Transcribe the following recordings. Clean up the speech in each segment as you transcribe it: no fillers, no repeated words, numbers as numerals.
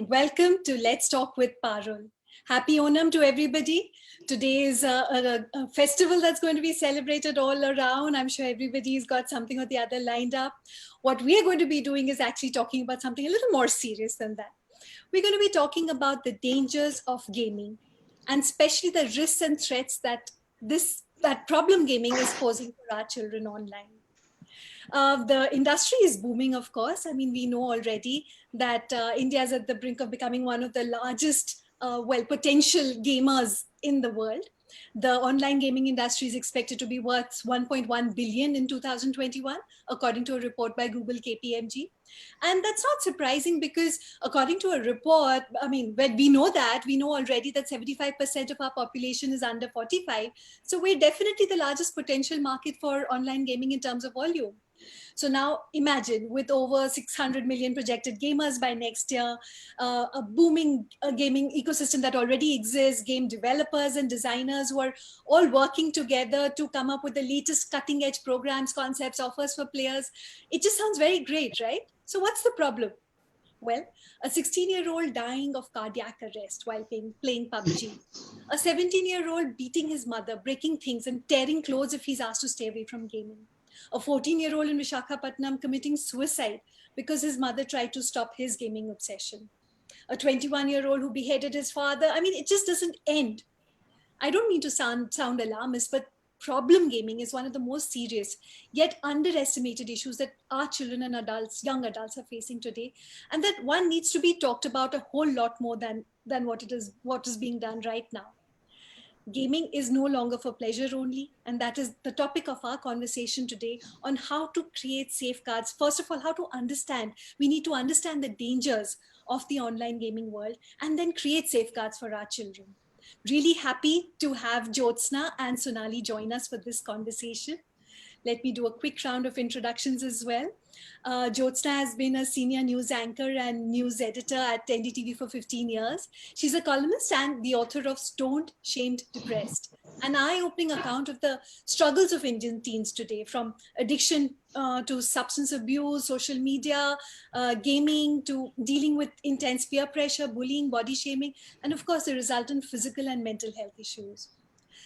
Welcome to Let's Talk with Parul. Happy Onam to everybody. Today is a festival that's going to be celebrated all around. I'm sure everybody's got something or the other lined up. What we are going to be doing is actually talking about something a little more serious than that. We're going to be talking about the dangers of gaming, and especially the risks and threats that problem gaming is posing for our children online. The industry is booming, of course. I mean, we know already that India is at the brink of becoming one of the largest, potential gamers in the world. The online gaming industry is expected to be worth 1.1 billion in 2021, according to a report by Google KPMG. And that's not surprising because according to a report, I mean, when we know already that 75% of our population is under 45. So we're definitely the largest potential market for online gaming in terms of volume. So now imagine with over 600 million projected gamers by next year, a booming gaming ecosystem that already exists, game developers and designers who are all working together to come up with the latest cutting edge programs, concepts, offers for players. It just sounds very great, right? So what's the problem? Well, a 16-year-old dying of cardiac arrest while playing PUBG. A 17-year-old beating his mother, breaking things and tearing clothes if he's asked to stay away from gaming. A 14-year-old in Visakhapatnam committing suicide because his mother tried to stop his gaming obsession. A 21-year-old who beheaded his father. I mean, it just doesn't end. I don't mean to sound alarmist, but problem gaming is one of the most serious yet underestimated issues that our children and young adults are facing today, and that one needs to be talked about a whole lot more than what is being done right now. Gaming is no longer for pleasure only, and that is the topic of our conversation today on how to create safeguards. First of all, how to understand. We need to understand the dangers of the online gaming world and then create safeguards for our children. Really happy to have Jyotsna and Sonali join us for this conversation. Let me do a quick round of introductions as well. Jyotsna has been a senior news anchor and news editor at NDTV for 15 years. She's a columnist and the author of Stoned, Shamed, Depressed, an eye-opening account of the struggles of Indian teens today, from addiction to substance abuse, social media, gaming, to dealing with intense peer pressure, bullying, body shaming, and of course, the resultant physical and mental health issues.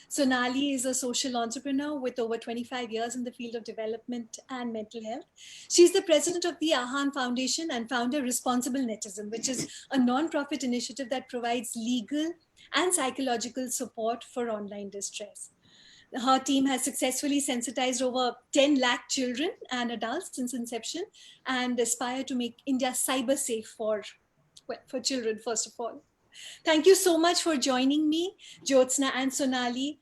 Sonali is a social entrepreneur with over 25 years in the field of development and mental health. She's the president of the Ahan Foundation and founder Responsible Netism, which is a non-profit initiative that provides legal and psychological support for online distress. Her team has successfully sensitized over 10 lakh children and adults since inception and aspire to make India cyber safe for children, first of all. Thank you so much for joining me, Jyotsna and Sonali.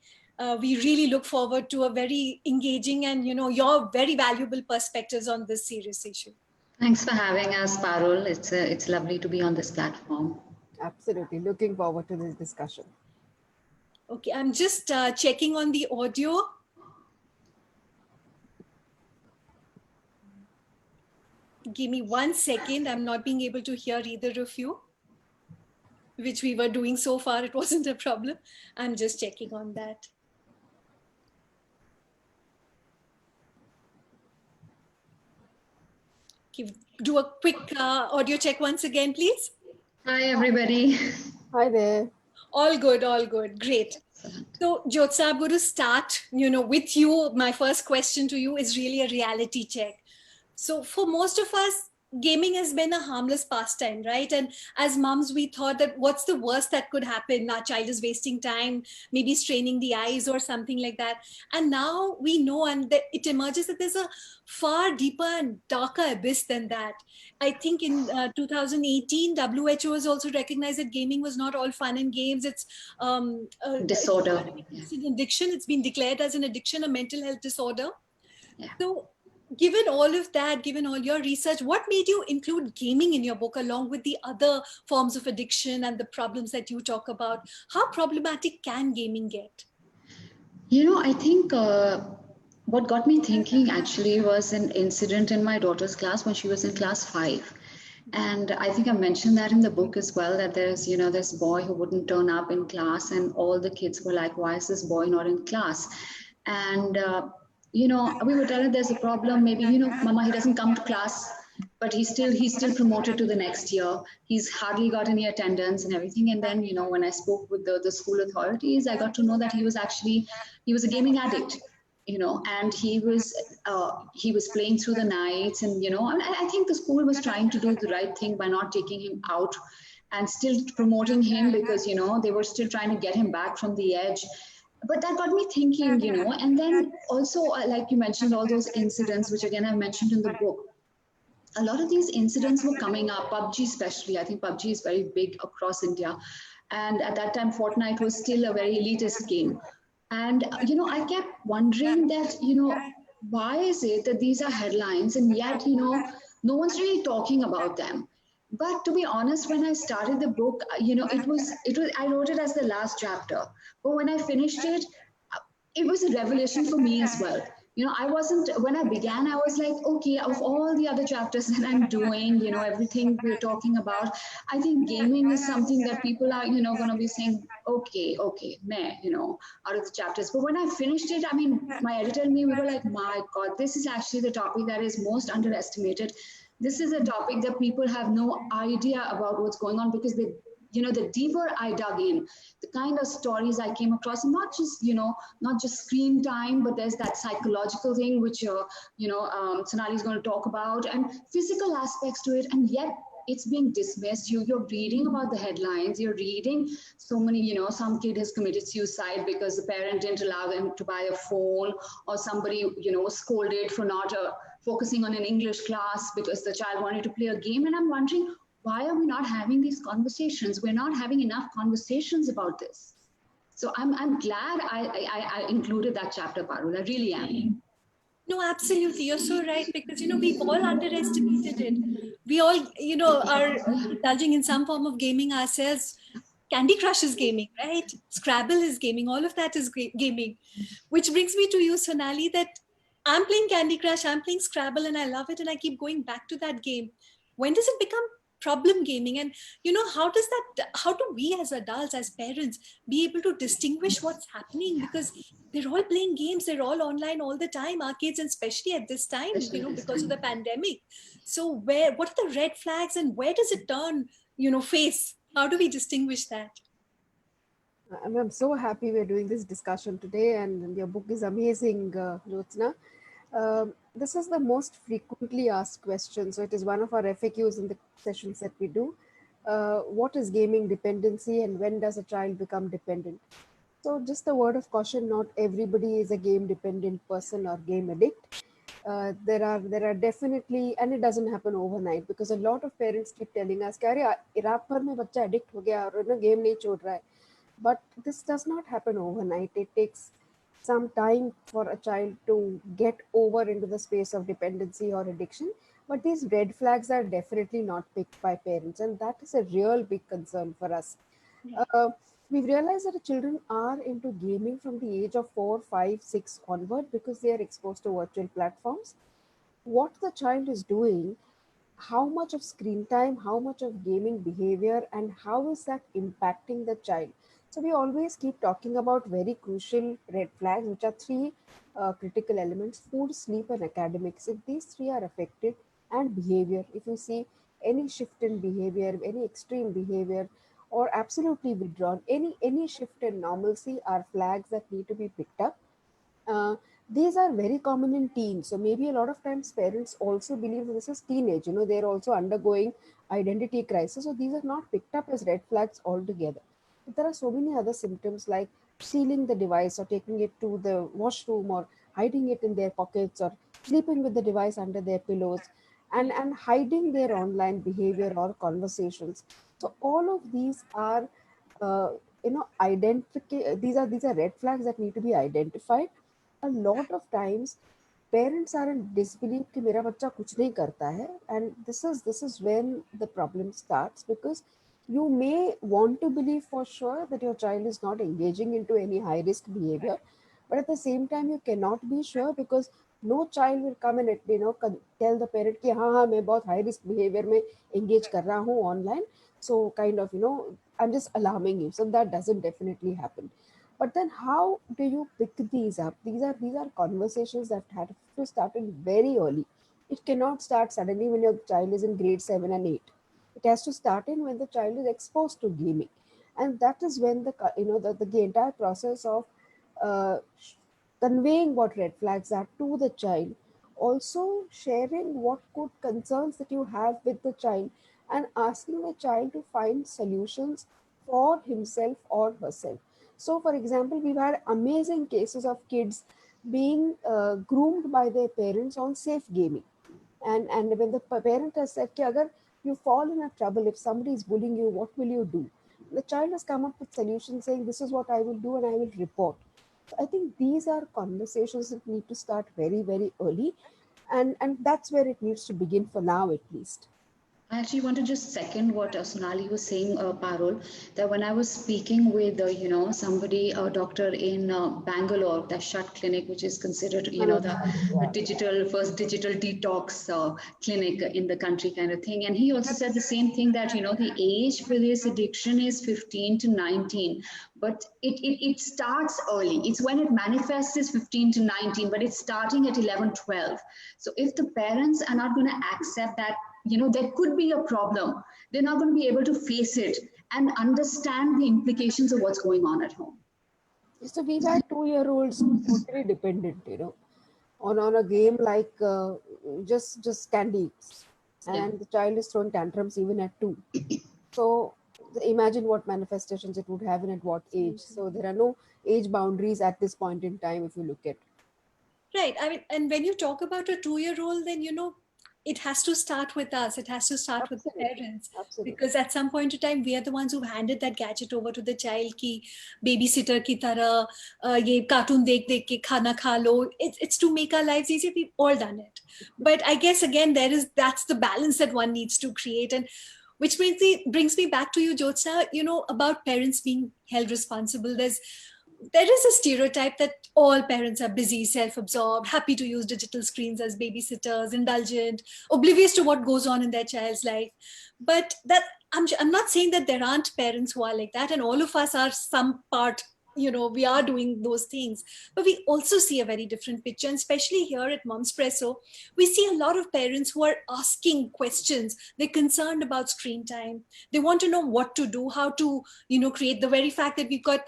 We really look forward to a very engaging and, your very valuable perspectives on this serious issue. Thanks for having us, Parul. It's lovely to be on this platform. Absolutely. Looking forward to this discussion. Okay, I'm just checking on the audio. Give me 1 second. I'm not being able to hear either of you, which we were doing so far. It wasn't a problem. I'm just checking on that. Do a quick audio check once again, please. Hi, everybody. Hi there. All good, all good. Great. So, Jyotsna, I'm going to start, with you. My first question to you is really a reality check. So for most of us, gaming has been a harmless pastime, right? And as moms, we thought that what's the worst that could happen? Our child is wasting time, maybe straining the eyes or something like that. And now we know, and it emerges that there's a far deeper and darker abyss than that. I think in 2018, WHO has also recognized that gaming was not all fun and games. It's disorder. It's an addiction. It's been declared as an addiction, a mental health disorder. Yeah. So, given all of that, given all your research, what made you include gaming in your book along with the other forms of addiction and the problems that you talk about? How problematic can gaming get? I think what got me thinking actually was an incident in my daughter's class when she was in class 5. And I think I mentioned that in the book as well, that there's, this boy who wouldn't turn up in class and all the kids were like, why is this boy not in class? And we would tell her there's a problem. Maybe, Mama, he doesn't come to class. but he's still promoted to the next year. He's hardly got any attendance and everything. And then, when I spoke with the school authorities, I got to know that he was a gaming addict, and he was playing through the nights. And I think the school was trying to do the right thing by not taking him out and still promoting him, because they were still trying to get him back from the edge. But that got me thinking, and then also, like you mentioned, all those incidents, which again I've mentioned in the book. A lot of these incidents were coming up, PUBG especially. I think PUBG is very big across India. And at that time, Fortnite was still a very elitist game. And, I kept wondering that, why is it that these are headlines and yet, no one's really talking about them? But to be honest, when I started the book, I wrote it as the last chapter. But when I finished it, it was a revelation for me as well. I wasn't, when I began, I was like, okay, of all the other chapters that I'm doing, everything we're talking about, I think gaming is something that people are, going to be saying, okay, meh, out of the chapters. But when I finished it, I mean, my editor and me, we were like, my God, this is actually the topic that is most underestimated. This is a topic that people have no idea about what's going on, because the deeper I dug in, the kind of stories I came across, not just screen time, but there's that psychological thing, which, Sonali is going to talk about, and physical aspects to it. And yet it's being dismissed. You're reading about the headlines. You're reading so many, some kid has committed suicide because the parent didn't allow them to buy a phone, or somebody, was scolded for not focusing on an English class because the child wanted to play a game. And I'm wondering, why are we not having these conversations? We're not having enough conversations about this. So I'm glad I included that chapter, Parul. I really am. No, absolutely. You're so right, because, we've all underestimated it. We all, are indulging in some form of gaming ourselves. Candy Crush is gaming, right? Scrabble is gaming. All of that is gaming. Which brings me to you, Sonali, that I'm playing Candy Crush, I'm playing Scrabble, and I love it. And I keep going back to that game. When does it become problem gaming? And, how do we as adults, as parents, be able to distinguish what's happening? Because they're all playing games, they're all online all the time, our kids, and especially at this time, because of the pandemic. So what are the red flags, and where does it turn, face? How do we distinguish that? I'm so happy we're doing this discussion today, and your book is amazing, Jyotsna. This is the most frequently asked question, so it is one of our FAQs in the sessions that we do. What is gaming dependency, and when does a child become dependent? So, just a word of caution: not everybody is a game dependent person or game addict. There are definitely, and it doesn't happen overnight, because a lot of parents keep telling us, "Kya अरे रात भर में बच्चा addict हो गया और ना game नहीं छोड़ रहा है." But this does not happen overnight. It takes some time for a child to get over into the space of dependency or addiction. But these red flags are definitely not picked by parents, and that is a real big concern for us. Uh, we've realized that the children are into gaming from the age of 4, 5, 6 onward, because they are exposed to virtual platforms. What the child is doing, how much of screen time, how much of gaming behavior, and how is that impacting the child? So we always keep talking about very crucial red flags, which are three critical elements: food, sleep, and academics. If these three are affected, and behavior, if you see any shift in behavior, any extreme behavior, or absolutely withdrawn, any shift in normalcy, are flags that need to be picked up. uh, these are very common in teens. So maybe a lot of times parents also believe that this is teenage. They're also undergoing identity crisis. So these are not picked up as red flags altogether. But there are so many other symptoms, like stealing the device or taking it to the washroom or hiding it in their pockets or sleeping with the device under their pillows, and hiding their online behavior or conversations. So all of these are uh, these are red flags that need to be identified. A lot of times parents are in disbelief कि मेरा बच्चा कुछ नहीं करता है, and this is when the problem starts, because you may want to believe for sure that your child is not engaging into any high risk behavior, but at the same time you cannot be sure, because no child will come and tell the parent कि हाँ हाँ मैं बहुत high risk behavior में engage कर रहा हूँ online, so kind of I'm just alarming you. So that doesn't definitely happen. But then how do you pick these up? These are conversations that have to start in very early. It cannot start suddenly when your child is in grade 7 and 8. It has to start in when the child is exposed to gaming. And that is when the entire process of uh, conveying what red flags are to the child, also sharing what could concerns that you have with the child, and asking the child to find solutions for himself or herself. So for example, we've had amazing cases of kids being groomed by their parents on safe gaming. And when the parent has said कि अगर you fall in a trouble, if somebody is bullying you, what will you do? The child has come up with solutions saying this is what I will do and I will report. So I think these are conversations that need to start very, very early, and that's where it needs to begin for now at least. I actually want to just second what Sonali was saying, Parul, that when I was speaking with, somebody, a doctor in Bangalore, the Shut Clinic, which is considered, the first digital detox clinic in the country kind of thing. And he also said the same thing that, the age for this addiction is 15 to 19, but it starts early. It's when it manifests is 15 to 19, but it's starting at 11, 12. So if the parents are not going to accept that, there could be a problem, they're not going to be able to face it and understand the implications of what's going on at home. So we've had 2-year-olds totally dependent, on a game like just candy, and the child is throwing tantrums even at 2. So imagine what manifestations it would have and at what age. So there are no age boundaries at this point in time if you look at. Right. I mean, and when you talk about a 2-year-old, then, it has to start with us. It has to start with the parents. Absolutely. Because at some point in time, we are the ones who handed that gadget over to the child ki babysitter ki tarah, ye cartoon dekh ke khana kha lo. It's to make our lives easier. We've all done it. But I guess, again, that's the balance that one needs to create. And which brings me back to you, Jyotsna, about parents being held responsible. There is a stereotype that all parents are busy, self-absorbed, happy to use digital screens as babysitters, indulgent, oblivious to what goes on in their child's life. But that I'm not saying that there aren't parents who are like that, and all of us are some part, we are doing those things. But we also see a very different picture, and especially here at Momspresso, we see a lot of parents who are asking questions. They're concerned about screen time. They want to know what to do, how to, create. The very fact that we've got,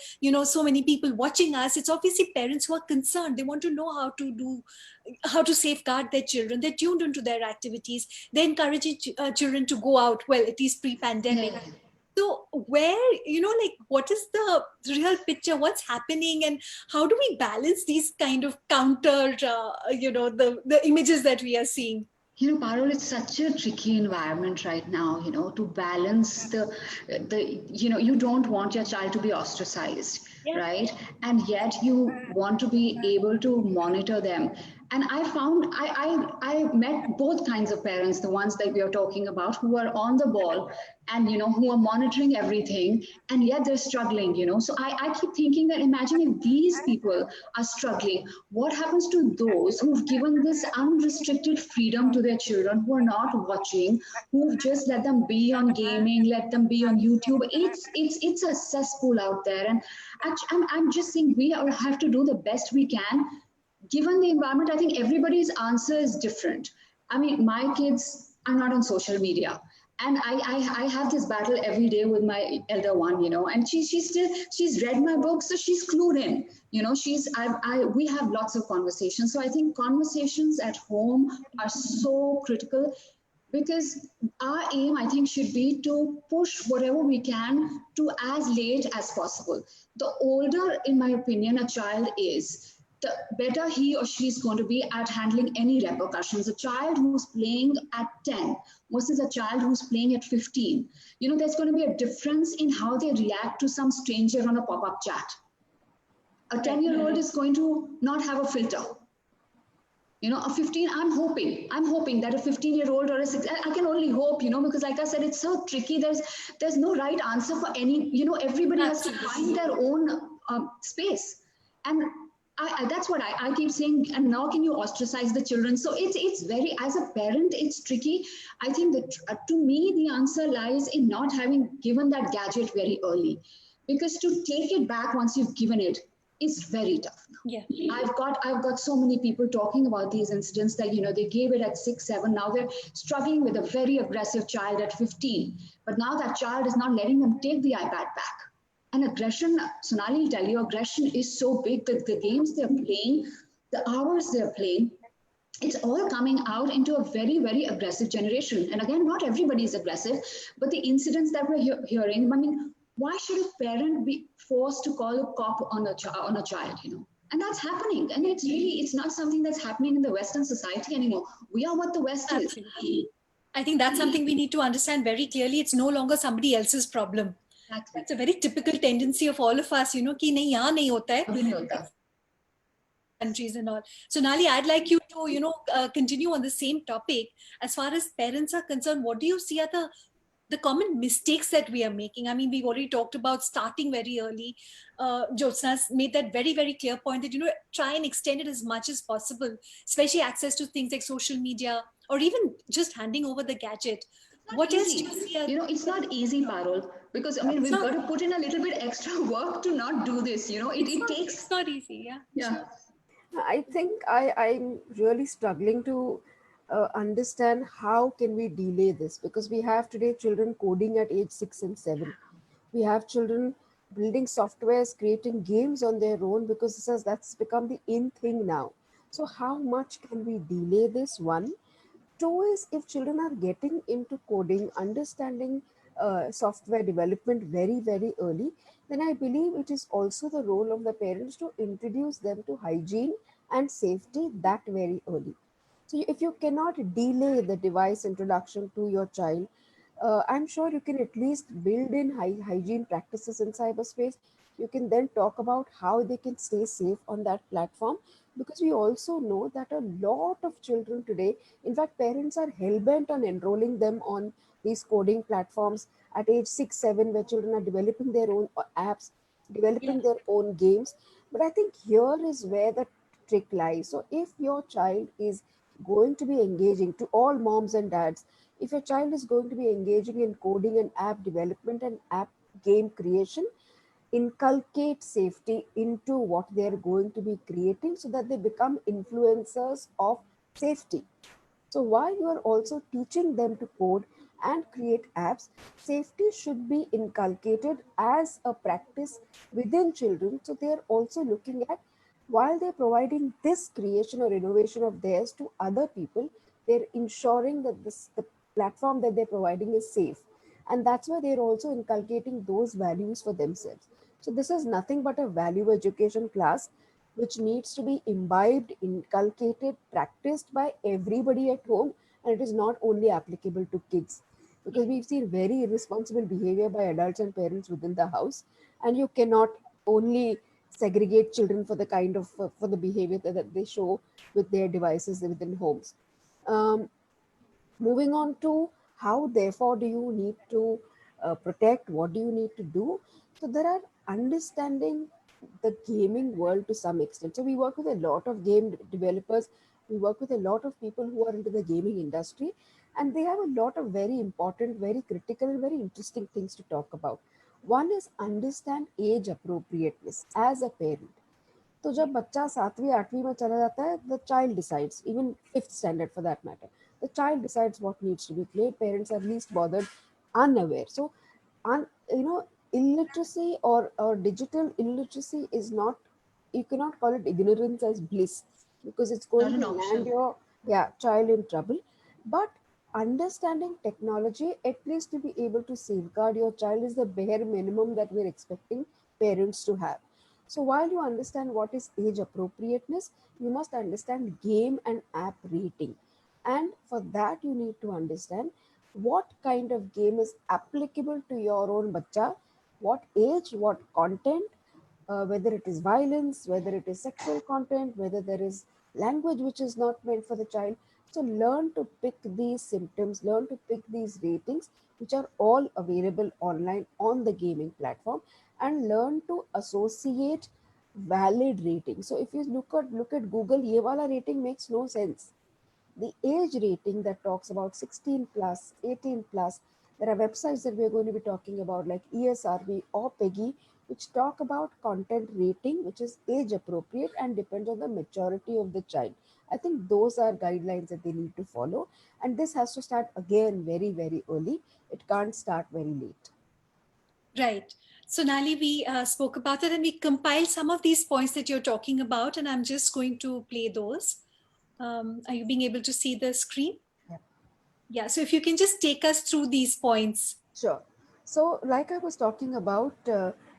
so many people watching us, it's obviously parents who are concerned. They want to know how to safeguard their children. They're tuned into their activities. They're encouraging children to go out, well, at least pre-pandemic. Yeah. So where, what is the real picture? What's happening? And how do we balance these kind of counter, the images that we are seeing? Parul, it's such a tricky environment right now, to balance you don't want your child to be ostracized, right? And yet you want to be able to monitor them. And I found I met both kinds of parents, the ones that we are talking about, who are on the ball and who are monitoring everything, and yet they're struggling. So I keep thinking that imagine if these people are struggling, what happens to those who've given this unrestricted freedom to their children, who are not watching, who've just let them be on gaming, let them be on YouTube? It's a cesspool out there, and actually, I'm just saying we have to do the best we can. Given the environment, I think everybody's answer is different. I mean, my kids are not on social media. And I have this battle every day with my elder one, and she's read my book, so she's clued in, we have lots of conversations. So I think conversations at home are so critical, because our aim, I think, should be to push whatever we can to as late as possible. The older, in my opinion, a child is, the better he or she is going to be at handling any repercussions. A child who's playing at 10 versus a child who's playing at 15, there's going to be a difference in how they react to some stranger on a pop-up chat. A 10-year-old is going to not have a filter. A 15, I'm hoping that a 15-year-old or a 6, I can only hope, because like I said, it's so tricky. There's no right answer for any, everybody has to find their own space. And that's what I keep saying. And now can you ostracize the children? So it's very, as a parent, it's tricky. I think that to me, the answer lies in not having given that gadget very early, because to take it back once you've given it, is very tough now. Yeah. I've got so many people talking about these incidents that they gave it at 6, 7. Now they're struggling with a very aggressive child at 15. But now that child is not letting them take the iPad back. And aggression, Sonali will tell you, aggression is so big that the games they're playing, the hours they're playing, it's all coming out into a very, very aggressive generation. And again, not everybody is aggressive, but the incidents that we're hearing, I mean, why should a parent be forced to call a cop on a child? And that's happening. And it's not something that's happening in the Western society anymore. We are what the West is. Absolutely. I think that's something we need to understand very clearly. It's no longer somebody else's problem. Exactly. It's a very typical tendency of all of us, कि नहीं यहाँ नहीं होता है. अभी नहीं होता. Countries and all. So Nali, I'd like you to continue on the same topic. As far as parents are concerned, what do you see are the common mistakes that we are making? I mean, we've already talked about starting very early. Jyotsna's made that very, very clear point that try and extend it as much as possible, especially access to things like social media or even just handing over the gadget. What else do you see? It's not easy, Parul, because we've got to put in a little bit extra work to not do this. It's not easy. Yeah. I think I'm really struggling to understand how can we delay this, because we have today children coding at age 6 and 7. We have children building softwares, creating games on their own, because that's become the in thing now. So how much can we delay this? One. Two is, if children are getting into coding, understanding software development very, very early, then I believe it is also the role of the parents to introduce them to hygiene and safety that very early. So if you cannot delay the device introduction to your child, I'm sure you can at least build in hygiene practices in cyberspace. You can then talk about how they can stay safe on that platform, because we also know that a lot of children today, in fact, parents are hell-bent on enrolling them on these coding platforms at age 6, 7, where children are developing their own apps, developing their own games. But I think here is where the trick lies. So if your child is going to be engaging, to all moms and dads, if your child is going to be engaging in coding and app development and app game creation, inculcate safety into what they're going to be creating so that they become influencers of safety. So while you are also teaching them to code and create apps, safety should be inculcated as a practice within children. So they are also looking at, while they're providing this creation or innovation of theirs to other people, they're ensuring that the platform that they're providing is safe. And that's why they're also inculcating those values for themselves. So this is nothing but a value education class which needs to be imbibed, inculcated, practiced by everybody at home, and it is not only applicable to kids. Because we've seen very irresponsible behavior by adults and parents within the house, and you cannot only segregate children for the kind of for the behavior that they show with their devices within homes. Um, Moving on to how, therefore, do you need to protect? What do you need to do? So there are understanding the gaming world to some extent. So we work with a lot of game developers. We work with a lot of people who are into the gaming industry, and they have a lot of very important, very critical, and very interesting things to talk about. One is understand age appropriateness as a parent. तो जब बच्चा 7वीं 8वीं में चला जाता है, the child decides, even 5th standard for that matter, the child decides what needs to be played. Parents are least bothered, unaware. So you know, illiteracy or digital illiteracy is not, you cannot call it ignorance as bliss, because it's going to land your child in trouble. But understanding technology, at least to be able to safeguard your child, is the bare minimum that we're expecting parents to have. So while you understand what is age appropriateness, you must understand game and app rating. And for that, you need to understand what kind of game is applicable to your own bacha, what age, what content, whether it is violence, whether it is sexual content, whether there is language which is not meant for the child. So learn to pick these symptoms, learn to pick these ratings, which are all available online on the gaming platform, and learn to associate valid rating. So if you look at Google, ye wala rating makes no sense. The age rating that talks about 16 plus, 18 plus, there are websites that we're going to be talking about like ESRB or PEGI, which talk about content rating, which is age appropriate and depends on the maturity of the child. I think those are guidelines that they need to follow. And this has to start again very, very early. It can't start very late. Right. So, Nali, we spoke about it and we compiled some of these points that you're talking about, and I'm just going to play those. Are you being able to see the screen? Yeah. Yeah. So, if you can just take us through these points. Sure. So, like I was talking about,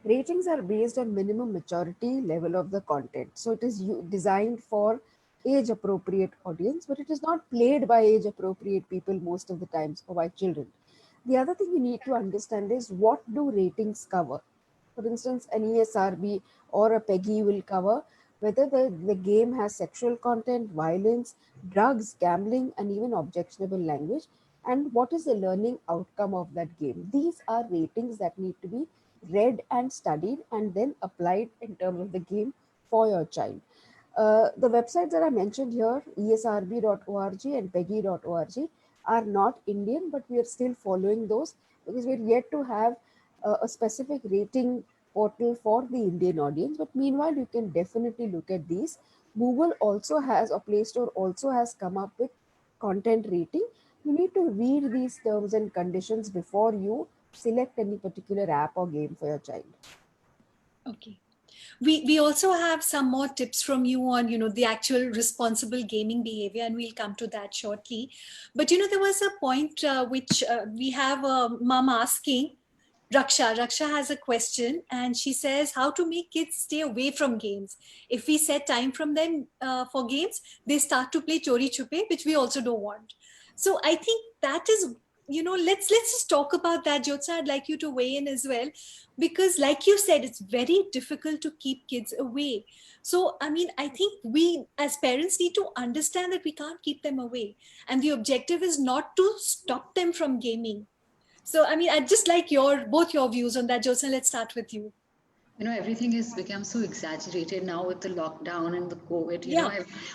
ratings are based on minimum maturity level of the content. So, it is designed for age appropriate audience, but it is not played by age appropriate people most of the times or by children. The other thing you need to understand is what do ratings cover? For instance, an ESRB or a PEGI will cover whether the game has sexual content, violence, drugs, gambling, and even objectionable language, and what is the learning outcome of that game. These are ratings that need to be read and studied and then applied in terms of the game for your child. The websites that I mentioned here, esrb.org and peggy.org, are not Indian, but we are still following those because we're yet to have a specific rating portal for the Indian audience. But meanwhile, you can definitely look at these. Google also has, or Play Store also has come up with content rating. You need to read these terms and conditions before you select any particular app or game for your child. Okay. We also have some more tips from you on, the actual responsible gaming behavior, and we'll come to that shortly. But, there was a point which we have a mom asking, Raksha. Raksha has a question and she says how to make kids stay away from games. If we set time from them for games, they start to play Chori Chupe, which we also don't want. So I think that is, let's just talk about that. Jyotsa, I'd like you to weigh in as well, because like you said, it's very difficult to keep kids away. So, I mean, I think we as parents need to understand that we can't keep them away. And the objective is not to stop them from gaming. So, I mean, I'd just like both your views on that. Jyotsna, let's start with you. Everything has become so exaggerated now with the lockdown and the COVID.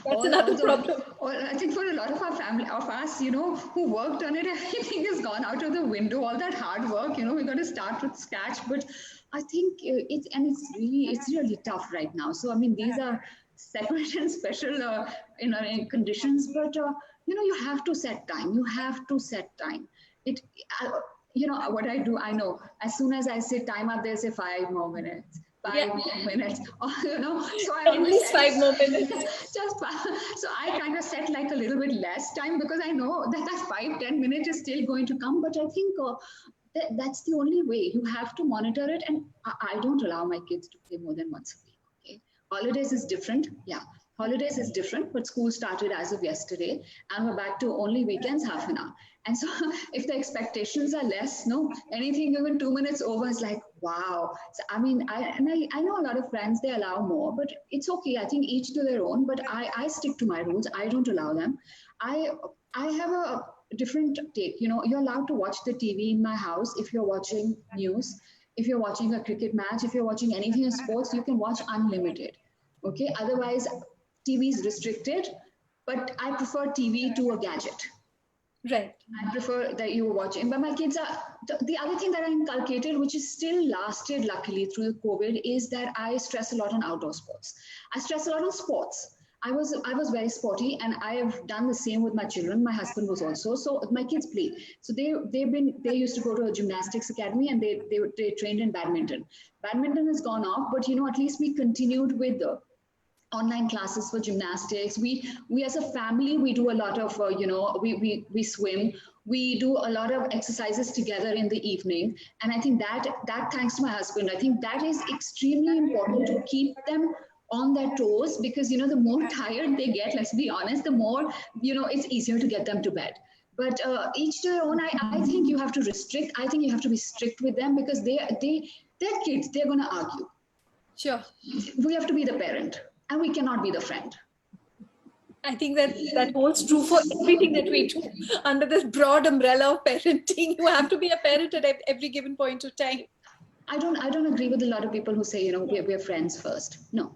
That's another problem. I think for a lot of our family, of us, who worked on it, everything has gone out of the window. All that hard work, we got to start with scratch. But I think it's really tough right now. So I mean, these are separate and special, in conditions. But you have to set time. You have to set time. What I do, I know as soon as I say time up, they say 5 more minutes. 5 more minutes, or, so I at least 5 more minutes. So I kind of set like a little bit less time because I know that 5-10 minutes is still going to come. But I think that's the only way. You have to monitor it, and I don't allow my kids to play more than once a week. Okay, holidays is different. Yeah. Holidays is different, but school started as of yesterday, and we're back to only weekends, half an hour. And so if the expectations are less, anything even 2 minutes over is like, wow. So, I mean, I know a lot of friends, they allow more, but it's okay. I think each to their own, but I stick to my rules. I don't allow them. I have a different take. You're allowed to watch the TV in my house if you're watching news, if you're watching a cricket match, if you're watching anything in sports, you can watch unlimited. Okay, otherwise, TV is restricted, but I prefer TV to a gadget. Right. I prefer that you were watching. But my kids are, the other thing that I inculcated, which is still lasted luckily through the COVID, is that I stress a lot on outdoor sports. I stress a lot on sports. I was very sporty, and I have done the same with my children. My husband was also. So my kids play. So they used to go to a gymnastics academy, and they trained in badminton. Badminton has gone off, but at least we continued with the online classes for gymnastics. We as a family, we do a lot of we swim, we do a lot of exercises together in the evening. And I think that thanks to my husband, I think that is extremely important to keep them on their toes, because the more tired they get, let's be honest, the more it's easier to get them to bed. But each to their own. I think you have to restrict. I think you have to be strict with them, because they're kids, they're going to argue. Sure. We have to be the parent, and we cannot be the friend. I think that holds true for everything that we do under this broad umbrella of parenting. You have to be a parent at every given point of time. I don't agree with a lot of people who say, we're friends first. No.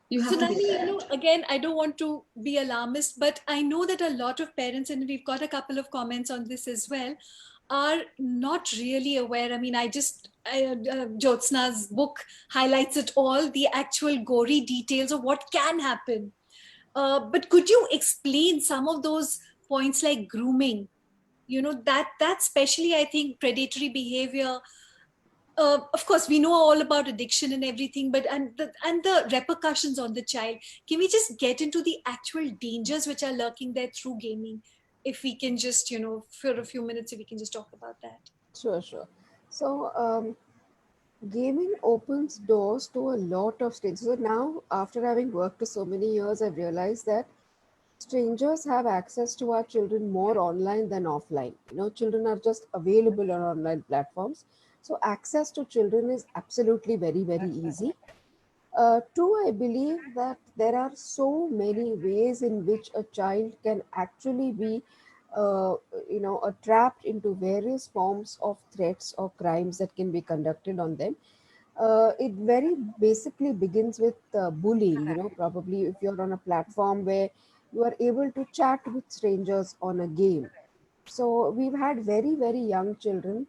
You have to be again, I don't want to be alarmist, but I know that a lot of parents, and we've got a couple of comments on this as well, are not really aware. I mean, Jyotsna's book highlights it all, the actual gory details of what can happen. But could you explain some of those points like grooming? You know, that especially, I think, predatory behavior. Of course, we know all about addiction and everything, but and the repercussions on the child. Can we just get into the actual dangers which are lurking there through gaming? If we can just, for a few minutes, if we can just talk about that. Sure, sure. So, gaming opens doors to a lot of strangers. So now, after having worked for so many years, I've realized that strangers have access to our children more online than offline. Children are just available on online platforms. So, access to children is absolutely very, very easy. Two, I believe that there are so many ways in which a child can actually be, uh, trapped into various forms of threats or crimes that can be conducted on them. It very basically begins with bullying. Probably if you're on a platform where you are able to chat with strangers on a game. So we've had very, very young children.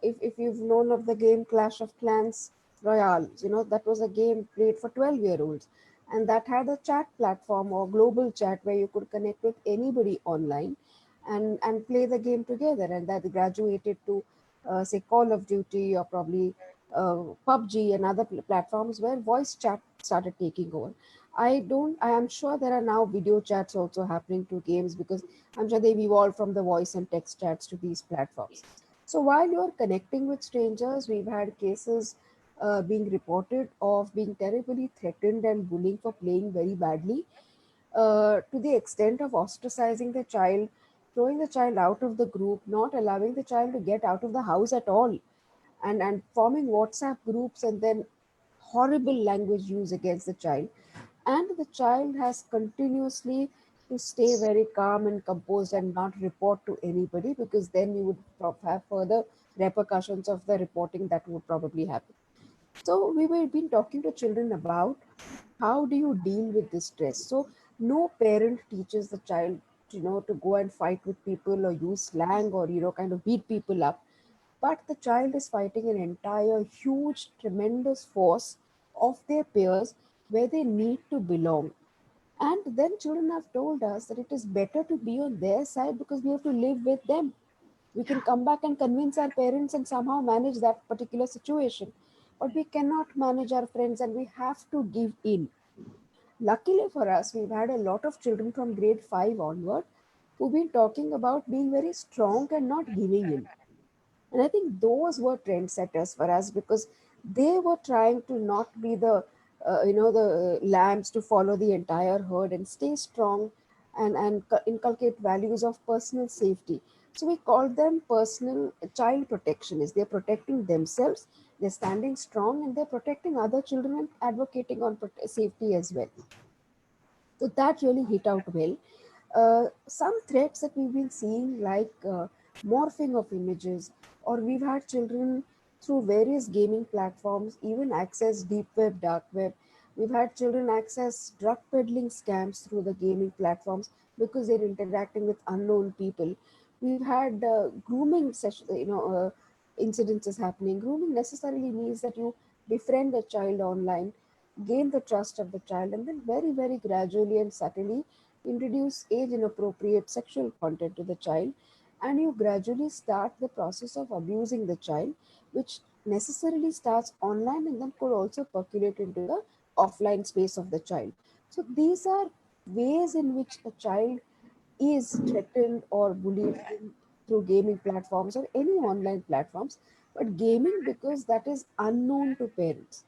If you've known of the game Clash of Clans Royale, that was a game played for 12-year-olds. And that had a chat platform or global chat where you could connect with anybody online and play the game together. And that graduated to, say, Call of Duty or probably PUBG and other platforms where voice chat started taking over. I am sure there are now video chats also happening to games because I'm sure they've evolved from the voice and text chats to these platforms. So while you're connecting with strangers, we've had cases being reported of being terribly threatened and bullying for playing very badly, to the extent of ostracizing the child, throwing the child out of the group, not allowing the child to get out of the house at all, and forming WhatsApp groups and then horrible language use against the child. And the child has continuously to stay very calm and composed and not report to anybody, because then you would have further repercussions of the reporting that would probably happen. So we were been talking to children about how do you deal with this stress. So no parent teaches the child, to go and fight with people or use slang or kind of beat people up, but the child is fighting an entire huge tremendous force of their peers where they need to belong. And then children have told us that it is better to be on their side because we have to live with them. We can come back and convince our parents and somehow manage that particular situation, but we cannot manage our friends and we have to give in. Luckily for us, we've had a lot of children from grade 5 onward who've been talking about being very strong and not giving in. And I think those were trendsetters for us because they were trying to not be the lambs to follow the entire herd and stay strong and inculcate values of personal safety. So we call them personal child protectionists. They're protecting themselves, they're standing strong, and they're protecting other children and advocating on safety as well. So that really hit out well. Some threats that we've been seeing, like morphing of images, or we've had children through various gaming platforms even access deep web, dark web. We've had children access drug peddling scams through the gaming platforms because they're interacting with unknown people. We've had grooming session, incidences happening. Grooming necessarily means that you befriend a child online, gain the trust of the child, and then very, very gradually and subtly introduce age inappropriate sexual content to the child, and you gradually start the process of abusing the child, which necessarily starts online and then could also percolate into the offline space of the child. So these are ways in which a child is threatened or bullied through gaming platforms or any online platforms. But gaming, because that is unknown to parents,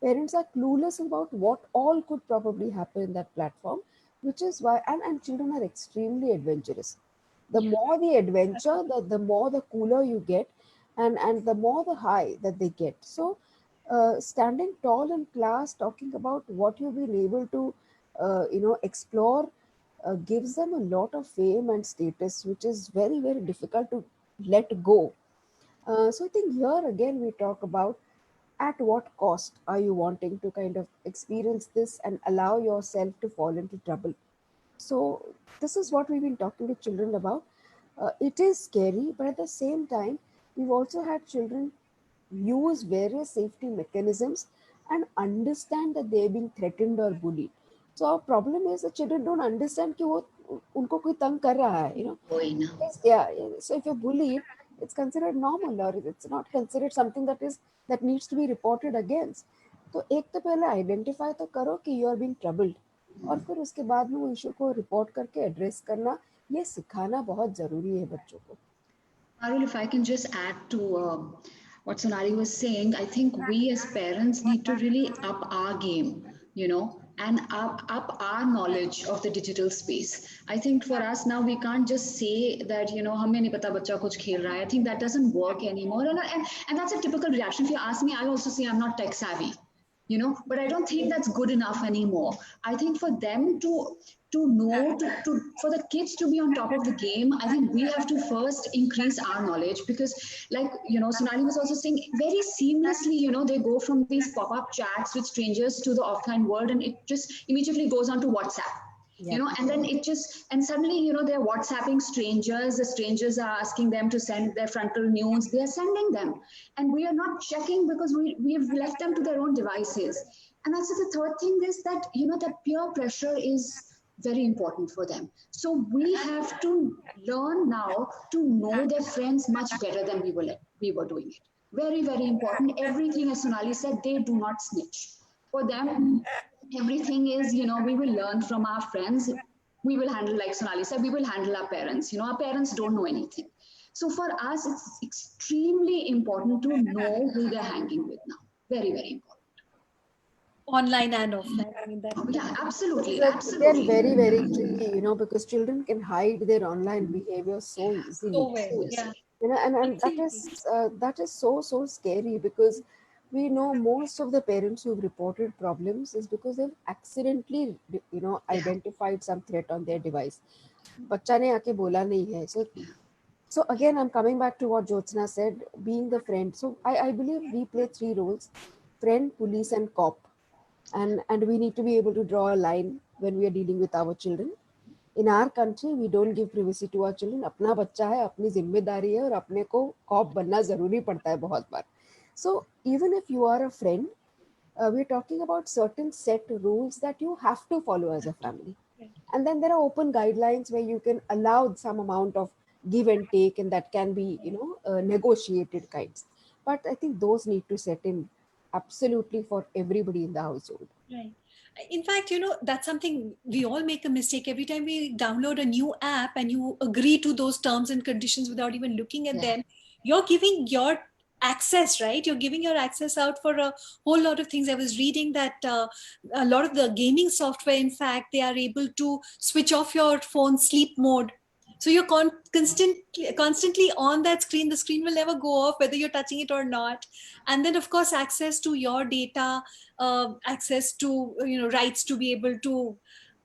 parents are clueless about what all could probably happen in that platform, which is why, and children are extremely adventurous. The more the adventure, the more the cooler you get, and the more the high that they get. So standing tall in class, talking about what you've been able to explore, gives them a lot of fame and status, which is very, very difficult to let go. So I think here again we talk about at what cost are you wanting to kind of experience this and allow yourself to fall into trouble. So this is what we've been talking to children about. It is scary, but at the same time, we've also had children use various safety mechanisms and understand that they're being threatened or bullied. So our problem is the children don't understand कि वो उनको कोई तंग कर रहा है, you know. वही ना. Yeah, so if you're bullied, it's considered normal or it's not considered something that needs to be reported against. तो एक तो पहले आइडेंटिफाई तो करो कि यू आर बीइंग ट्रबल्ड, और फिर उसके बाद में वो इशू को रिपोर्ट करके एड्रेस करना, ये सिखाना बहुत जरूरी है बच्चों को. Arul, if I can just add to what Sonali was saying, I think we as parents need to really up our game, and up our knowledge of the digital space. I think for us now, we can't just say that, हमें नहीं पता बच्चा कुछ खेल रहा है. I think that doesn't work anymore. And that's a typical reaction. If you ask me, I also say I'm not tech savvy. But I don't think that's good enough anymore. I think for them to know, for the kids to be on top of the game, I think we have to first increase our knowledge, because like, Sonali was also saying, very seamlessly, they go from these pop-up chats with strangers to the offline world, and it just immediately goes on to WhatsApp. Yeah. And then and suddenly, they're WhatsApping strangers. The strangers are asking them to send their frontal nudes. They're sending them. And we are not checking because we've left them to their own devices. And also the third thing is that, that peer pressure is very important for them. So we have to learn now to know their friends much better than we were doing it. Very, very important. Everything, as Sonali said, they do not snitch. For them, everything is, we will learn from our friends. We will handle, like Sonali said, we will handle our parents. Our parents don't know anything. So for us, it's extremely important to know who they're hanging with now. Very, very important. Online and offline. I mean, yeah, absolutely. They're Absolutely. very, very tricky, because children can hide their online behavior so easily. So well, yeah. And that is so scary, because we know most of the parents who've reported problems is because they've accidentally, identified some threat on their device. बच्चा ने आके बोला नहीं है. So again, I'm coming back to what Jyotsna said, being the friend. So I believe we play 3 roles: friend, police, and cop. And we need to be able to draw a line when we are dealing with our children. In our country, we don't give privacy to our children. अपना बच्चा है, अपनी जिम्मेदारी है, और अपने को corp बनना जरूरी पड़ता है बहुत बार. So even if you are a friend, we're talking about certain set rules that you have to follow as a family. And then there are open guidelines where you can allow some amount of give and take, and that can be, negotiated kinds. But I think those need to set in absolutely for everybody in the household. Right. In fact, that's something we all make a mistake. Every time we download a new app and you agree to those terms and conditions without even looking at them, you're giving your access, right? You're giving your access out for a whole lot of things. I was reading that a lot of the gaming software, in fact, they are able to switch off your phone sleep mode. So you're constantly on that screen. The screen will never go off whether you're touching it or not. And then, of course, access to your data, access to, rights to be able to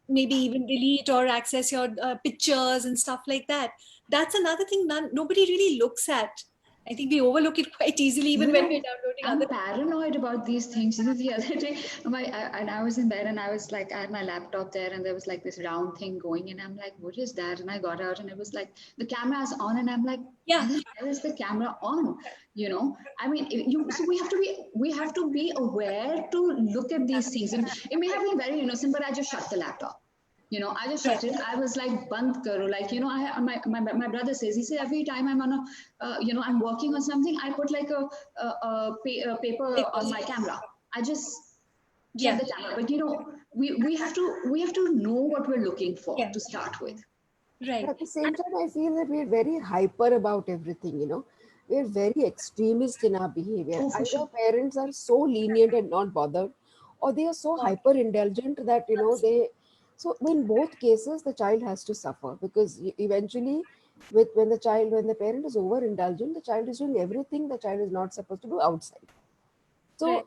maybe even delete or access your pictures and stuff like that. That's another thing nobody really looks at. I think we overlook it quite easily, even when we're downloading I'm other. paranoid about these things. The other day, I was in bed and I was like, I had my laptop there and there was like this round thing going, and I'm like, what is that? And I got out and it was like, the camera is on, and I'm like, yeah, why is the camera on? I mean, so we have to be aware to look at these things. And it may have been very innocent, but I just shut the laptop. I just shut it. I was like, band karo. Like, my brother says, he says, every time I'm on I'm working on something, I put like a paper on my camera. I just shut the camera. But, we have to know what we're looking for to start with. Right. But at the same time, I feel that we're very hyper about everything, We're very extremist in our behavior. Either parents are so lenient and not bothered, or they are so hyper indulgent that, so in both cases, the child has to suffer, because eventually when the parent is overindulgent, the child is doing everything the child is not supposed to do outside. So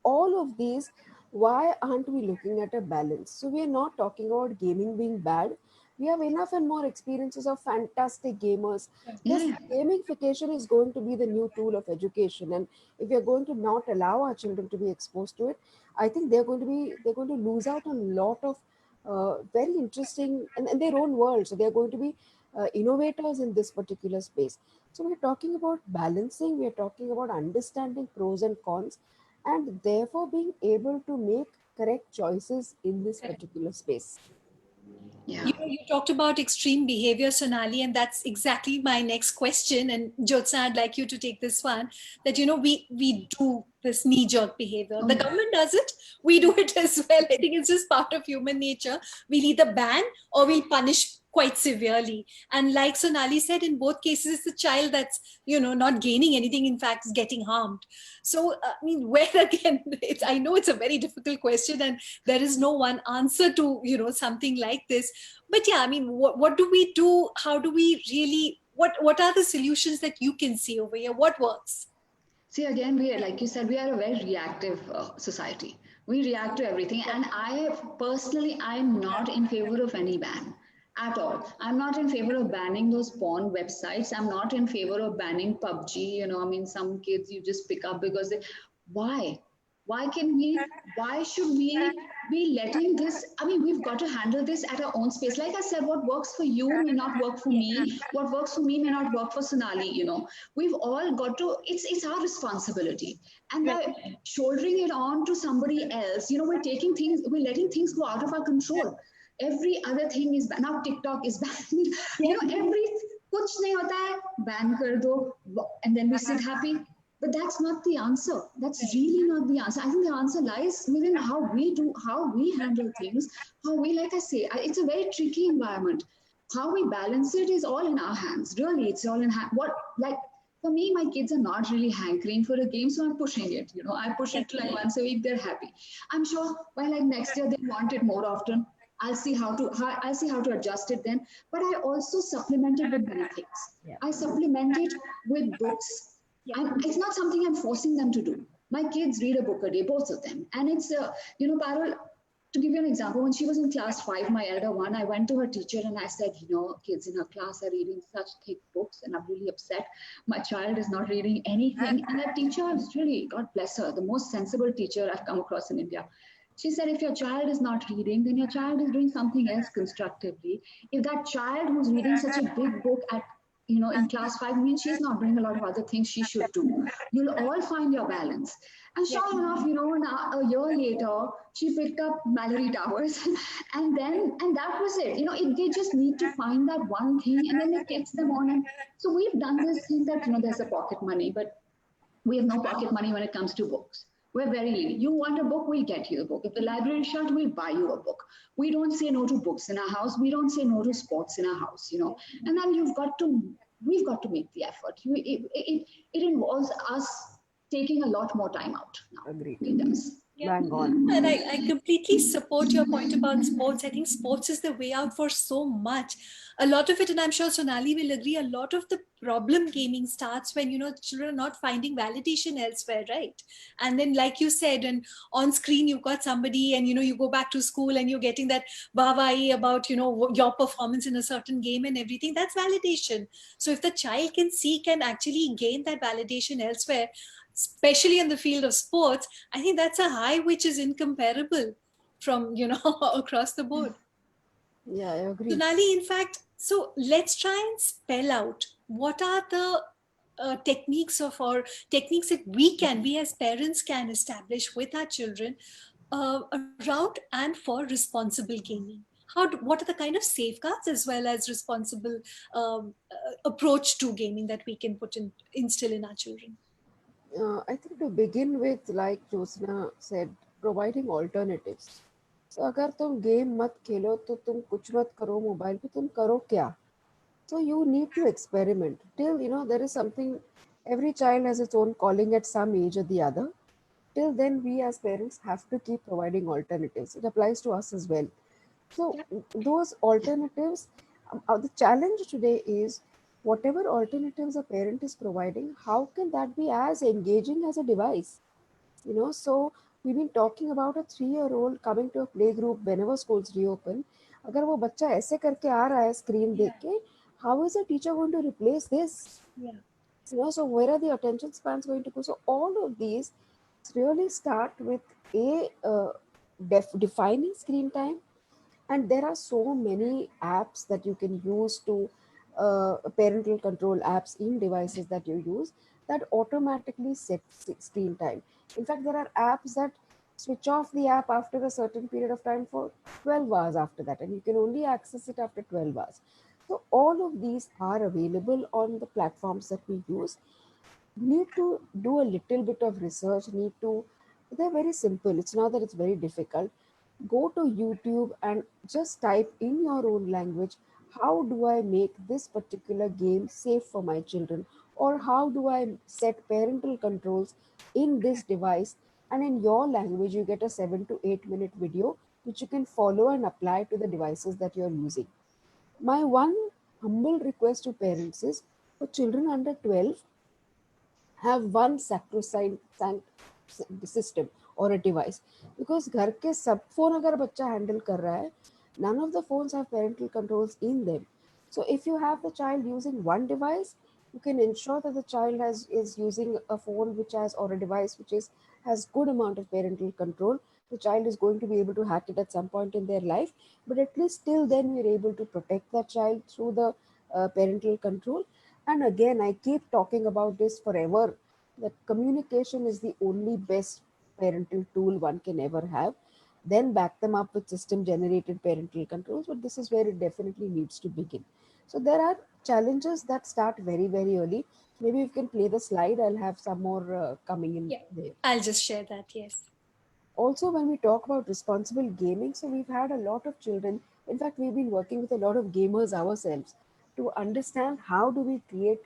all of these, why aren't we looking at a balance? So we are not talking about gaming being bad. We have enough and more experiences of fantastic gamers. Yes, gamification is going to be the new tool of education, and if we are going to not allow our children to be exposed to it, I think they're going to lose out on a lot of very interesting and their own world. So they're going to be innovators in this particular space. So we're talking about balancing, we're talking about understanding pros and cons, and therefore being able to make correct choices in this Correct. particular space. Yeah. You talked about extreme behavior, Sonali, and that's exactly my next question. And Jyotsna, I'd like you to take this one. That we do this knee-jerk behavior. The government does it, we do it as well. I think it's just part of human nature. We'll either ban or we'll punish quite severely. And like Sonali said, in both cases, it's the child that's not gaining anything. In fact, is getting harmed. So I mean, where again? I know it's a very difficult question, and there is no one answer to something like this. But yeah, I mean, what do we do? How do we really? What are the solutions that you can see over here? What works? See, again, like you said, we are a very reactive society. We react to everything. And I'm not in favor of any ban at all. I'm not in favor of banning those porn websites. I'm not in favor of banning PUBG. I mean, some kids you just pick up because why? Why should we be letting this? I mean, we've got to handle this at our own space. Like I said, what works for you may not work for me. What works for me may not work for Sonali, we've all got to, it's our responsibility. And by shouldering it on to somebody else, we're letting things go out of our control. Every other thing is banned. Now TikTok is banned. Every kuch nahi hota hai, ban kar do, and then we sit happy. But that's not the answer. That's really not the answer. I think the answer lies within how we handle things, like I say, it's a very tricky environment. How we balance it is all in our hands. Really, it's all in for me, my kids are not really hankering for a game, so I'm pushing it. I push it like once a week, they're happy. I'm sure by like next year they want it more often. I'll see how to adjust it then. But I also supplement it with many things. Yeah. I supplement it with books. It's not something I'm forcing them to do. My kids read a book a day, both of them. And it's, Parul, to give you an example, when she was in class 5, my elder one, I went to her teacher and I said, kids in her class are reading such thick books and I'm really upset. My child is not reading anything. And that teacher is really, God bless her, the most sensible teacher I've come across in India. She said, if your child is not reading, then your child is doing something else constructively. If that child who's reading such a big book at in class 5 means she's not doing a lot of other things she should do. You'll all find your balance. And sure enough, a year later, she picked up Mallory Towers. and that was it. They just need to find that one thing and then it gets them on. And so we've done this thing that, there's a pocket money, but we have no pocket money when it comes to books. We're very lenient. You want a book, we'll get you a book. If the library is shut, we'll buy you a book. We don't say no to books in our house. We don't say no to sports in our house, And then we've got to make the effort. It involves us taking a lot more time out now. Agreed. It does. Bang on. And I completely support your point about sports. I think sports is the way out for so much. A lot of it, and I'm sure Sonali will agree, a lot of the problem gaming starts when, children are not finding validation elsewhere, right? And then, like you said, and on screen, you've got somebody and, you go back to school and you're getting that wah-wah about, your performance in a certain game and everything. That's validation. So if the child can actually gain that validation elsewhere, especially in the field of sports, I think that's a high which is incomparable from, across the board. Yeah, I agree. Sonali, in fact, so let's try and spell out what are the techniques that we as parents can establish with our children around and for responsible gaming. What are the kind of safeguards as well as responsible approach to gaming that we can instill in our children? I think to begin with, like Jyotsna said, providing alternatives. So अगर तुम game मत खेलो तो तुम कुछ मत करो mobile पे, तुम करो क्या? So you need to experiment till there is something. Every child has its own calling at some age or the other. Till then, we as parents have to keep providing alternatives. It applies to us as well. So those alternatives, the challenge today is whatever alternatives a parent is providing, how can that be as engaging as a device? So we've been talking about a 3-year-old coming to a play group whenever schools reopen. अगर वो बच्चा ऐसे करके आ रहा है screen देख के, how is a teacher going to replace this? Yeah. So where are the attention spans going to go? So all of these really start with defining screen time, and there are so many apps that you can use to parental control apps in devices that you use that automatically set screen time. In fact, there are apps that switch off the app after a certain period of time for 12 hours after that, and you can only access it after 12 hours. So all of these are available on the platforms that we use. Need to do a little bit of research, need to, they're very simple, it's not that it's very difficult. Go to YouTube and just type in your own language, how do I make this particular game safe for my children, or how do I set parental controls in this device, and in your language you get a 7 to 8 minute video which you can follow and apply to the devices that you're using. My one humble request to parents is, for children under 12, have one sacrosanct system or a device, because घर के सब phone अगर बच्चा handle कर रहा है, none of the phones have parental controls in them. So if you have the child using one device, you can ensure that the child is using a phone which has, or a device which is, has good amount of parental control. The child is going to be able to hack it at some point in their life, but at least till then we're able to protect that child through the parental control. And again, I keep talking about this forever, that communication is the only best parental tool one can ever have. Then back them up with system generated parental controls, but this is where it definitely needs to begin. So there are challenges that start very, very early. Maybe you can play the slide, I'll have some more coming in Yeah, there. I'll just share that. Yes. Also, when we talk about responsible gaming, so we've had a lot of children, in fact we've been working with a lot of gamers ourselves to understand how do we create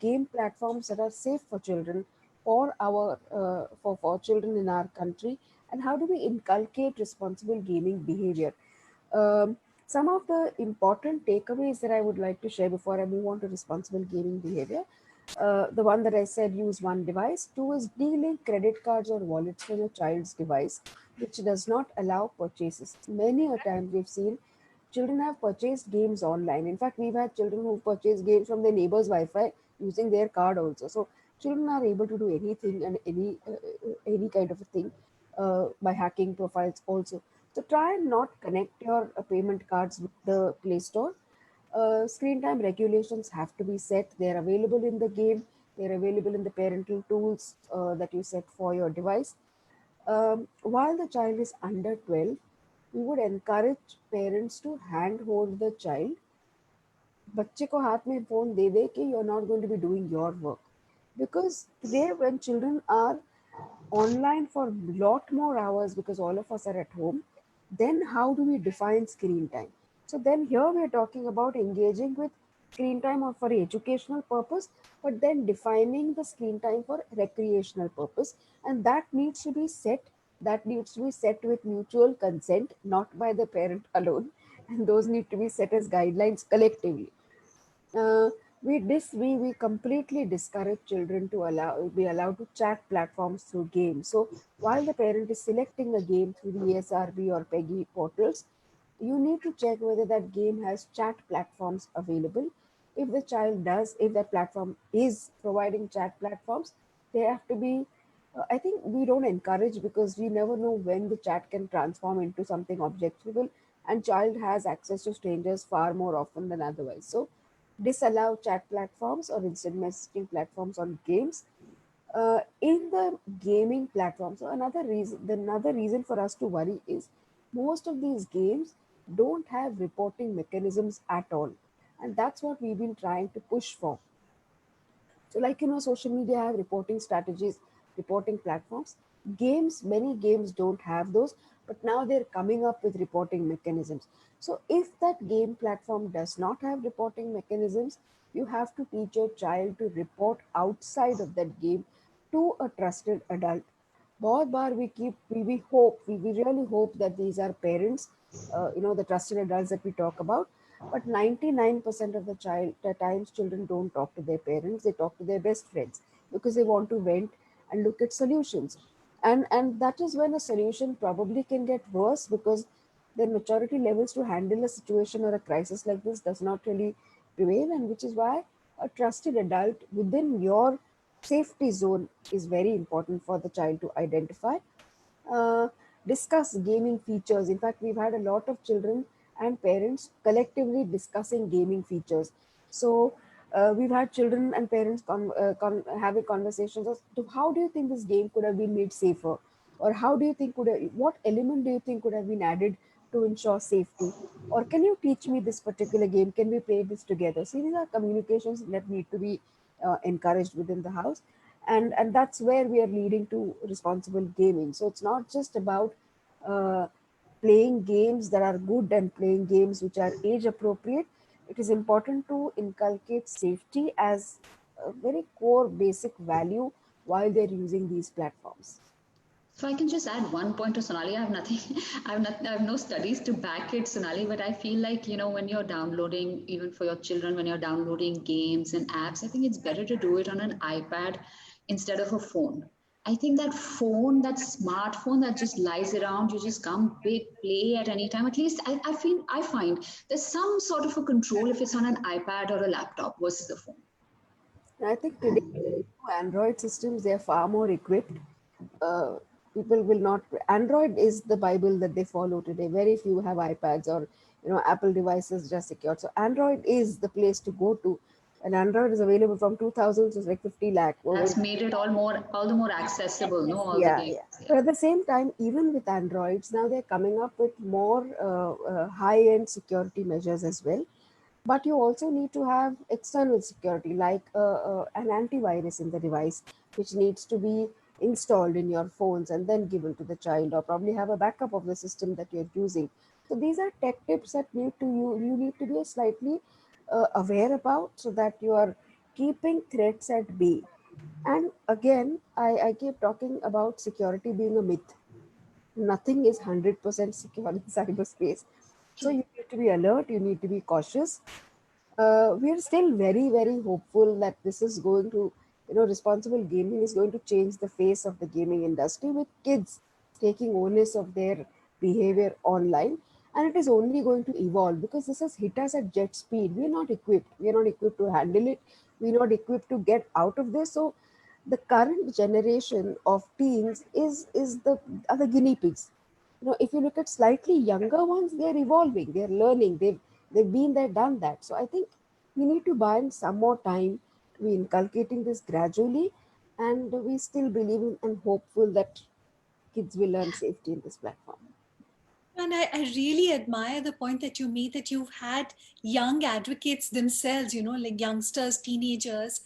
game platforms that are safe for children, for our for children in our country, and how do we inculcate responsible gaming behavior. um, some of the important takeaways that I would like to share before I move on to responsible gaming behavior. The one that I said, use one device. Two is delink credit cards or wallets from a child's device, which does not allow purchases. Many a time we've seen children have purchased games online. In fact, we've had children who purchase games from their neighbor's Wi-Fi using their card also. So children are able to do anything and any kind of a thing by hacking profiles also. So try and not connect your payment cards with the Play Store. Screen time regulations have to be set. They're available in the game. They're available in the parental tools that you set for your device. While the child is under 12, we would encourage parents to handhold the child. बच्चे को हाथ में phone दे दे कि you're not going to be doing your work, because today when children are online for a lot more hours because all of us are at home, then how do we define screen time? So then here we are talking about engaging with screen time or for educational purpose, but then defining the screen time for recreational purpose, and that needs to be set. That needs to be set with mutual consent, not by the parent alone, and those need to be set as guidelines collectively. uh, we completely discourage children to be allowed to chat platforms through games. So while the parent is selecting a game through the ESRB or PEGI portals, you need to check whether that game has chat platforms available. If the child does, if that platform is providing chat platforms, they have to be. I think we don't encourage, because we never know when the chat can transform into something objectionable, and child has access to strangers far more often than otherwise. So disallow chat platforms or instant messaging platforms on games. In the gaming platforms, so another reason for us to worry is most of these games don't have reporting mechanisms at all, and that's what we've been trying to push for. So, like, social media have reporting strategies, reporting platforms. Games, many games don't have those, but now they're coming up with reporting mechanisms. So, if that game platform does not have reporting mechanisms, you have to teach your child to report outside of that game to a trusted adult. बहुत बार we really hope that these are parents, the trusted adults that we talk about, but 99% of the times children don't talk to their parents, they talk to their best friends because they want to vent and look at solutions. And that is when a solution probably can get worse, because their maturity levels to handle a situation or a crisis like this does not really prevail, and which is why a trusted adult within your safety zone is very important for the child to identify. uh, Discuss gaming features. In fact, we've had a lot of children and parents collectively discussing gaming features. So we've had children and parents having conversations as to how do you think this game could have been made safer, or how do you think what element do you think could have been added to ensure safety, or can you teach me this particular game, can we play this together? See, these are communications that need to be encouraged within the house, and that's where we are leading to responsible gaming. So it's not just about uh, playing games that are good and playing games which are age appropriate. It is important to inculcate safety as a very core basic value while they're using these platforms. So I can just add one point to Sonali. I have nothing, I have no studies to back it, Sonali, but I feel like, when you're downloading, even for your children, when you're downloading games and apps, I think it's better to do it on an iPad instead of a phone. I think that phone, that smartphone that just lies around, you just come play at any time. At least I find there's some sort of a control if it's on an iPad or a laptop versus a phone. And I think today, Android systems, they're far more equipped. Uh, People will not. Android is the Bible that they follow today. Very few have iPads or Apple devices just secured. So Android is the place to go to, and Android is available from 2000 to like 50 lakh. That's made it all the more accessible, no? All the Yeah, games. yeah. Yeah. But at the same time, even with Androids, now they're coming up with more high-end security measures as well. But you also need to have external security, like an antivirus in the device, which needs to be installed in your phones and then given to the child, or probably have a backup of the system that you're using. So these are tech tips that you need to be slightly aware about, so that you are keeping threats at bay. And again, I keep talking about security being a myth. Nothing is 100% secure in cyberspace. So you need to be alert, you need to be cautious. We're still very, very hopeful that this is going to, responsible gaming is going to change the face of the gaming industry, with kids taking onus of their behavior online. And it is only going to evolve, because this has hit us at jet speed. We're not equipped. We're not equipped to handle it. We're not equipped to get out of this. So the current generation of teens is the are the guinea pigs. If you look at slightly younger ones, they're evolving, they're learning, they've been there, done that. So I think we need to buy in some more time to be inculcating this gradually, and we still believe in and hopeful that kids will learn safety in this platform. And I really admire the point that you made, that you've had young advocates themselves, like youngsters, teenagers,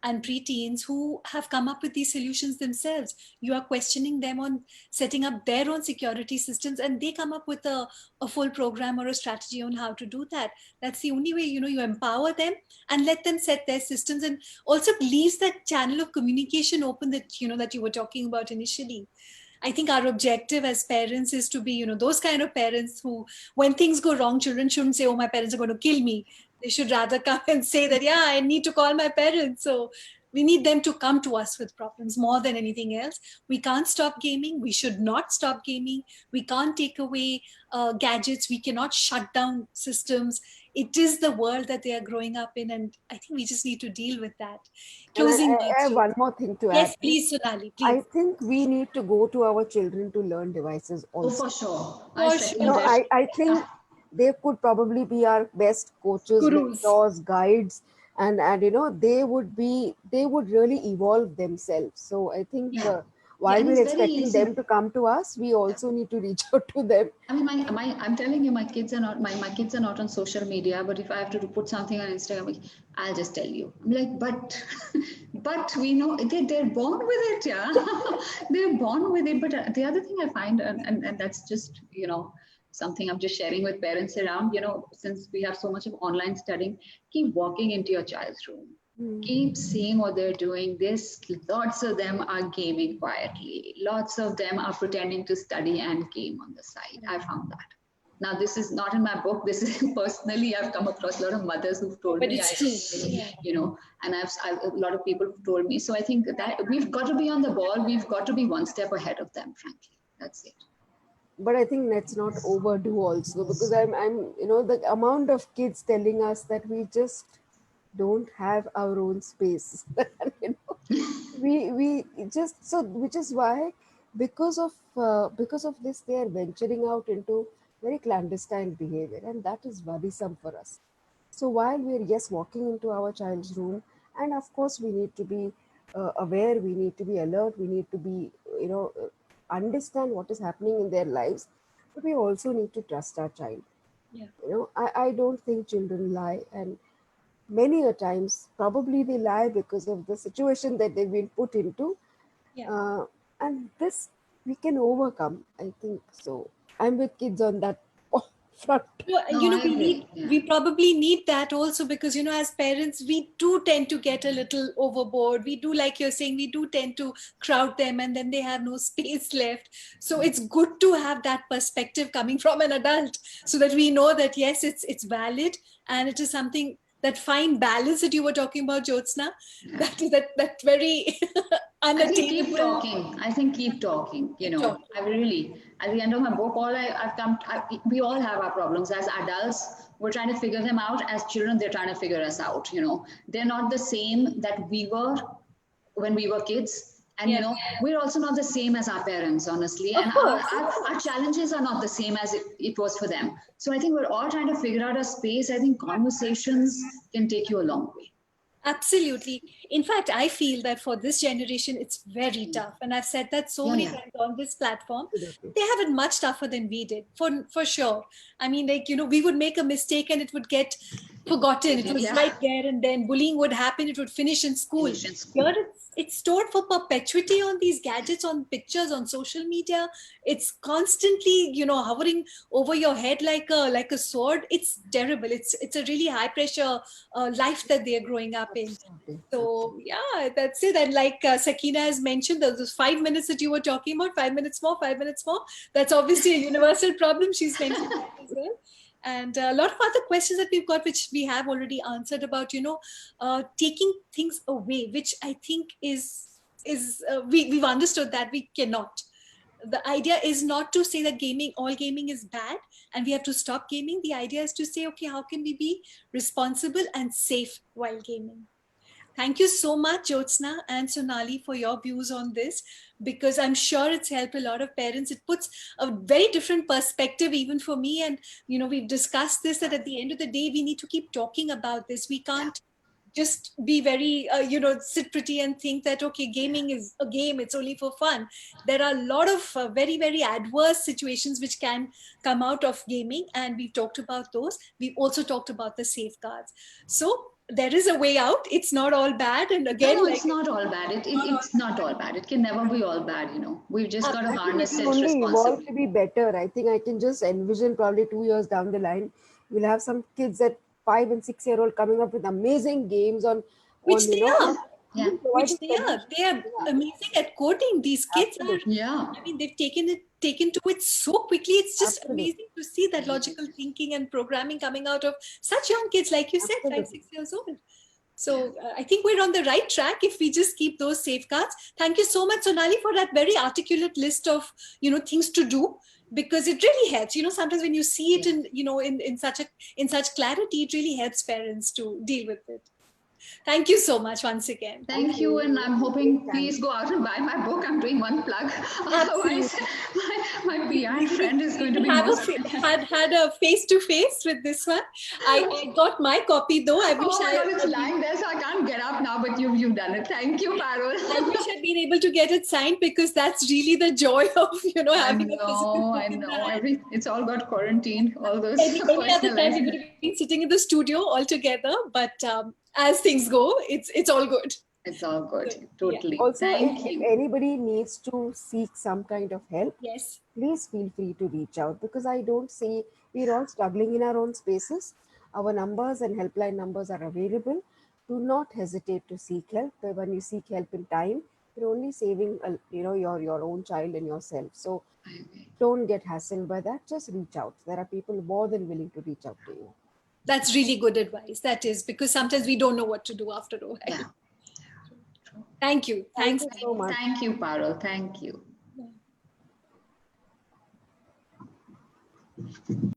and preteens who have come up with these solutions themselves. You are questioning them on setting up their own security systems, and they come up with a full program or a strategy on how to do that. That's the only way, you empower them and let them set their systems, and also leaves that channel of communication open that, that you were talking about initially. I think our objective as parents is to be, those kind of parents who, when things go wrong, children shouldn't say, oh, my parents are going to kill me. They should rather come and say that, yeah, I need to call my parents. So we need them to come to us with problems more than anything else. We can't stop gaming. We should not stop gaming. We can't take away gadgets. We cannot shut down systems. It is the world that they are growing up in. And I think we just need to deal with that. And Closing I notes, have Jyoti. one more thing to add. Yes, please, Sonali, I please. think we need to go to our children to learn devices Oh, also. for sure. I For second sure. that. I think they could probably be our best coaches, Gurus. mentors, guides, and they would really evolve themselves. So I think Yeah. Yeah, while and we're it's very expecting them easy. to come to us, we also need to reach out to them. I mean, I'm telling you, my kids are not on social media. But if I have to put something on Instagram, like, I'll just tell you. I'm like, but, but we know they're born with it, yeah. They're born with it. But the other thing I find, and that's just something I'm just sharing with parents around. Since we have so much of online studying, keep walking into your child's room. Hmm. Keep seeing what they're doing. This lots of them are gaming quietly. Lots of them are pretending to study and game on the side. I found that. Now, this is not in my book. This is personally, I've come across a lot of mothers who've told But me, it's true. Yeah. and I've a lot of people who've told me. So I think that we've got to be on the ball. We've got to be one step ahead of them, frankly. That's it. But I think let's not overdo also, because I'm the amount of kids telling us that we just don't have our own space. you know, we just, so which is why, because of this, they are venturing out into very clandestine behavior, and that is worrisome for us. So while we're, yes, walking into our child's room, and of course we need to be aware, we need to be alert, we need to be, understand what is happening in their lives, but we also need to trust our child. Yeah. I don't think children lie, and many a times probably they lie because of the situation that they've been put into, Yeah. uh, and this we can overcome, I think. So I'm with kids on that front. No, I agree. Yeah. We probably need that also because, as parents, we do tend to get a little overboard. We do, like you're saying, we do tend to crowd them and then they have no space left. So it's good to have that perspective coming from an adult so that we know that, yes, it's valid and it is something, that fine balance that you were talking about, Jyotsna, that very I think keep unattainable. talking. I think keep talking. Keep talking. I really, at the end of my book, we all have our problems. As adults, we're trying to figure them out. As children, they're trying to figure us out. They're not the same that we were when we were kids. And, Yes. we're also not the same as our parents, honestly. Of And course. our challenges are not the same as it was for them. So I think we're all trying to figure out a space. I think conversations can take you a long way. Absolutely. In fact, I feel that for this generation, it's very tough. And I've said that so many times on this platform. Absolutely. They have it much tougher than we did, for sure. I mean, we would make a mistake and it would get forgotten. It was right there and then. Bullying would happen. It would finish in school. Here it's stored for perpetuity on these gadgets, on pictures, on social media. It's constantly, hovering over your head like a sword. It's terrible. It's a really high pressure life that they're growing up in. Absolutely. So yeah, that's it. And like Sakina has mentioned, those 5 minutes that you were talking about, 5 minutes more, 5 minutes more. That's obviously a universal problem. She's mentioned that as well. And a lot of other questions that we've got, which we have already answered about, taking things away, which I think we've understood that we cannot. The idea is not to say that all gaming is bad and we have to stop gaming. The idea is to say, okay, how can we be responsible and safe while gaming? Thank you so much, Jyotsna and Sonali, for your views on this, because I'm sure it's helped a lot of parents. It puts a very different perspective even for me. And, we've discussed this, that at the end of the day, we need to keep talking about this. We can't just be very, sit pretty and think that, okay, gaming is a game, it's only for fun. There are a lot of very, very adverse situations which can come out of gaming. And we've talked about those. We've also talked about the safeguards. So there is a way out. It's not all bad. And again, no, it's not all bad. It's not all bad. It can never be all bad. We've just got to harness it responsibly. Evolve to be responsibly. better. I think I can just envision probably 2 years down the line, we'll have some kids at 5 and 6-year-old coming up with amazing games on which they are. Yeah. Which they are. They are amazing at coding. These kids are. Yeah. I mean, they've taken to it so quickly. It's just Absolutely. amazing to see that logical thinking and programming coming out of such young kids, like you said, Absolutely. 5, 6 years old. So I think we're on the right track if we just keep those safeguards. Thank you so much, Sonali, for that very articulate list of, things to do, because it really helps. Sometimes when you see it in such clarity, it really helps parents to deal with it. Thank you so much once again. Thank you. And I'm hoping, please go out and buy my book. I'm doing one plug. Otherwise, my PR friend is going to be had a face-to-face with this one. I got my copy though. I wish it's lying there, so I can't get up now, but you've done it. Thank you, Parul. I wish I'd been able to get it signed, because that's really the joy of, having a physical book in the hand. It's all got quarantined, all those Any other time we would have been sitting in the studio all together, but as things go, it's all good. It's all good. Totally. Also, Thank if you. anybody needs to seek some kind of help, Yes. please feel free to reach out, because I don't see, we're all struggling in our own spaces. Our numbers and helpline numbers are available. Do not hesitate to seek help. When you seek help in time, you're only saving your own child and yourself. So don't get hassled by that. Just reach out. There are people more than willing to reach out to you. That's really good advice. That is, because sometimes we don't know what to do after all. Yeah. Thank you. Thanks so much. Thank you, Parul. Thank you.